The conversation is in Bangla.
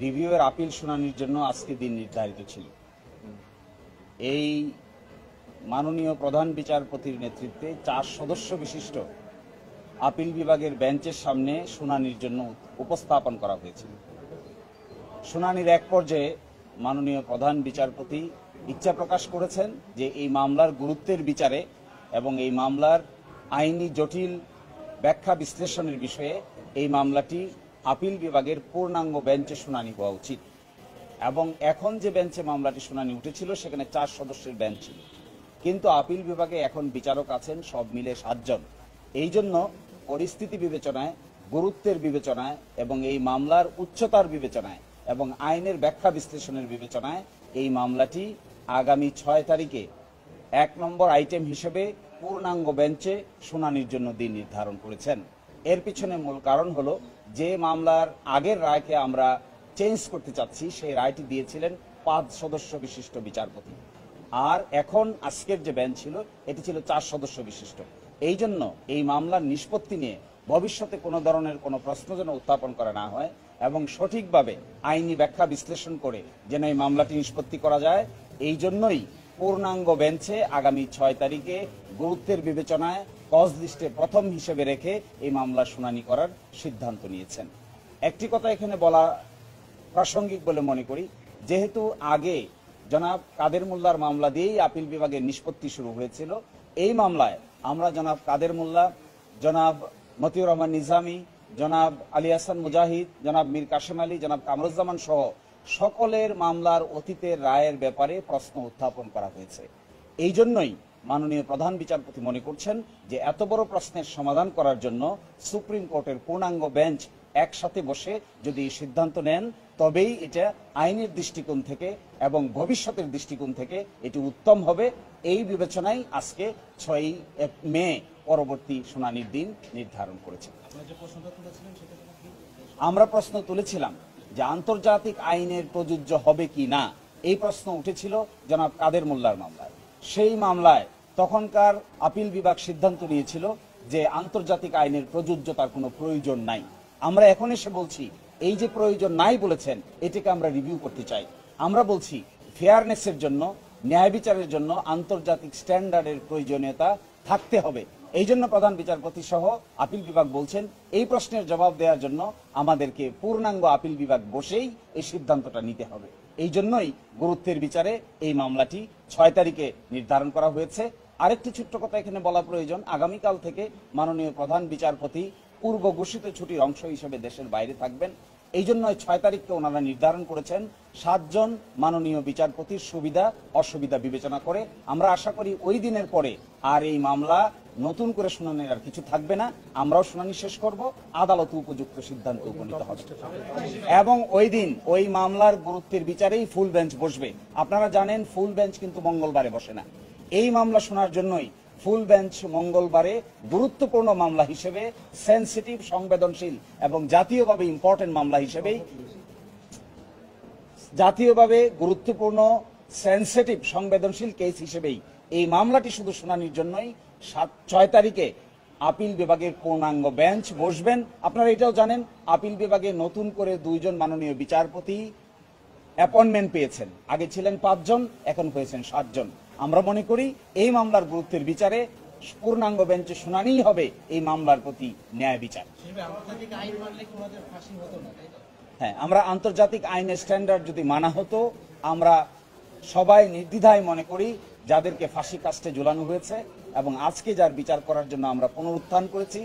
রিভিউয়ের আপিল শুনানির জন্য আজকে দিন নির্ধারিত ছিল। এই মাননীয় প্রধান বিচারপতির নেতৃত্বে 4 সদস্য বিশিষ্ট আপিল বিভাগের বেঞ্চের সামনে শুনানির জন্য উপস্থাপন করা হয়েছিল। শুনানির এক পর্যায়ে মাননীয় প্রধান বিচারপতি ইচ্ছা প্রকাশ করেছেন যে এই মামলার গুরুত্বের বিচারে এবং এই মামলার আইনি জটিল ব্যাখ্যা বিশ্লেষণের বিষয়ে এই মামলাটি আপিল বিভাগের পূর্ণাঙ্গ বেঞ্চে শুনানি হওয়া উচিত। এবং এখন যে বেঞ্চে মামলাটি শুনানি উঠেছিল সেখানে 4 সদস্যের বেঞ্চ ছিল, কিন্তু আপিল বিভাগে এখন বিচারক আছেন সব মিলে 7 জন। এই জন্য পরিস্থিতি বিবেচনায়, গুরুত্বের বিবেচনায় এবং এই মামলার উচ্চতার বিবেচনায় এবং আইনের ব্যাখ্যা বিশ্লেষণের বিবেচনায় এই মামলাটি আগামী 6 তারিখে 1 নম্বর আইটেম হিসেবে পূর্ণাঙ্গ বেঞ্চে শুনানির জন্য দিন নির্ধারণ করেছেন। এর পিছনে মূল কারণ হলো যে মামলার আগের রায়কে আমরা চেঞ্জ করতে চাচ্ছি সেই রায়টি দিয়েছিলেন 5 সদস্য বিশিষ্ট বিচারপতি, আর এখন আজকের যে বেঞ্চ ছিল এটি ছিল 4 সদস্য বিশিষ্ট। এই জন্য এই মামলার নিষ্পত্তি নিয়ে ভবিষ্যতে কোনো ধরনের কোনো প্রশ্ন যেন উত্থাপন করা না হয় এবং সঠিকভাবে আইনি ব্যাখ্যা বিশ্লেষণ করে যেন এই মামলাটি নিষ্পত্তি করা যায়, এই জন্যই পূর্ণাঙ্গ বেঞ্চে আগামী 6 তারিখে গুরুত্বের বিবেচনায় কজ লিস্টে প্রথম হিসেবে রেখে এই মামলার শুনানি করার সিদ্ধান্ত নিয়েছেন। একটি কথা এখানে বলা প্রাসঙ্গিক বলে মনে করি, যেহেতু আগে জনাব কাদের মোল্লার মামলা দিয়েই আপিল বিভাগের নিষ্পত্তি শুরু হয়েছিল, এই মামলায় আমরা জনাব কাদের মোল্লা, জনাব মতিউর রহমান নিজামী, জনাব আলী হাসান মুজাহিদ, জনাব মীর কাশেম আলী, জনাব কামরুজ্জামান সহ সকলের মামলার অতীতের রায়ের ব্যাপারে প্রশ্ন উত্থাপন করা হয়েছে। এই জন্যই মাননীয় প্রধান বিচারপতি মনে করছেন যে এত বড় প্রশ্নের সমাধান করার জন্য সুপ্রিম কোর্টের পূর্ণাঙ্গ বেঞ্চ একসাথে বসে যদি সিদ্ধান্ত নেন তবেই এটা আইনের দৃষ্টিকোণ থেকে এবং ভবিষ্যতের দৃষ্টিকোণ থেকে এটি উত্তম হবে। এই বিবেচনায় আজকে 6 মে পরবর্তী শুনানির দিন নির্ধারণ করেছে। আমরা প্রশ্ন তুলেছিলাম যে আন্তর্জাতিক আইনের প্রযোজ্য হবে কি না, এই প্রশ্ন উঠেছিল জনাব কাদের মোল্লার মামলায়। সেই মামলায় তখনকার আপিল বিভাগ সিদ্ধান্ত নিয়েছিল যে আন্তর্জাতিক আইনের প্রযোজ্যতার কোনো প্রয়োজন নাই। আমরা এখন এসে বলছি এই যে প্রয়োজন নাই বলেছেন এটাকে আমরা রিভিউ করতে চাই। আমরা বলছি ফেয়ারনেসের জন্য, ন্যায় বিচারের জন্য আন্তর্জাতিক স্ট্যান্ডার্ডের প্রয়োজনীয়তা থাকতে হবে। এই জন্য প্রধান বিচারপতি সহ আপিল বিভাগ বলছেন এই প্রশ্নের জবাব দেওয়ার জন্য আমাদেরকে পূর্ণাঙ্গ আপিল বিভাগ বসেই এই সিদ্ধান্তটা নিতে হবে। এই জন্যই গুরুত্বের বিচারে এই মামলাটি 6 তারিখে নির্ধারণ করা হয়েছে। আরেকটি ছোট্ট কথা এখানে বলা প্রয়োজন, আগামীকাল থেকে মাননীয় প্রধান বিচারপতি পূর্ব ঘোষিত ছুটির অংশ হিসেবে দেশের বাইরে থাকবেন। এই জন্য 6 তারিখকে ওনারা নির্ধারণ করেছেন 7 জন মাননীয় বিচারপতির সুবিধা অসুবিধা বিবেচনা করে। আমরা আশা করি ওই দিনের পরে আর এই মামলা নতুন করে শুনানির আর কিছু থাকবে না, আমরাও শুনানি শেষ করব, আদালত উপযুক্ত সিদ্ধান্ত উপনীত হবে এবং ওই দিন ওই মামলার গুরুত্বের বিচারেই ফুল বেঞ্চ বসবে। আপনারা জানেন ফুল বেঞ্চ কিন্তু মঙ্গলবারে বসে না। এই মামলা শোনার জন্যই ফুল বেঞ্চ মঙ্গলবারে গুরুত্বপূর্ণ মামলা হিসেবে, সেনসিটিভ সংবেদনশীল এবং জাতীয়ভাবে ইম্পর্টেন্ট মামলা হিসেবেই, জাতীয়ভাবে গুরুত্বপূর্ণ সেনসিটিভ সংবেদনশীল কেস হিসেবেই এই মামলাটি শুধু শুনানির জন্যই 6 তারিখে আপিল বিভাগের পূর্ণাঙ্গ বেঞ্চ বসবেন। আপনারা এটাও জানেন আপিল বিভাগে নতুন করে 2 জন মাননীয় বিচারপতি অ্যাপয়েন্টমেন্ট পেয়েছেন। আগে ছিলেন 5 জন, এখন হয়েছেন 7 জন। আমরা মনে করি এই মামলার গুরুত্বের বিচারে পূর্ণাঙ্গ বেঞ্চে শুনানিই হবে এই মামলার প্রতি ন্যায় বিচার। হ্যাঁ, আমরা আন্তর্জাতিক আইনের স্ট্যান্ডার্ড যদি মানা হতো, আমরা সবাই নির্দ্বিধায় মনে করি যাদেরকে ফাঁসি কাস্টে ঝুলানো হয়েছে এবং আজকে যার বিচার করার জন্য আমরা পুনরুত্থান করেছি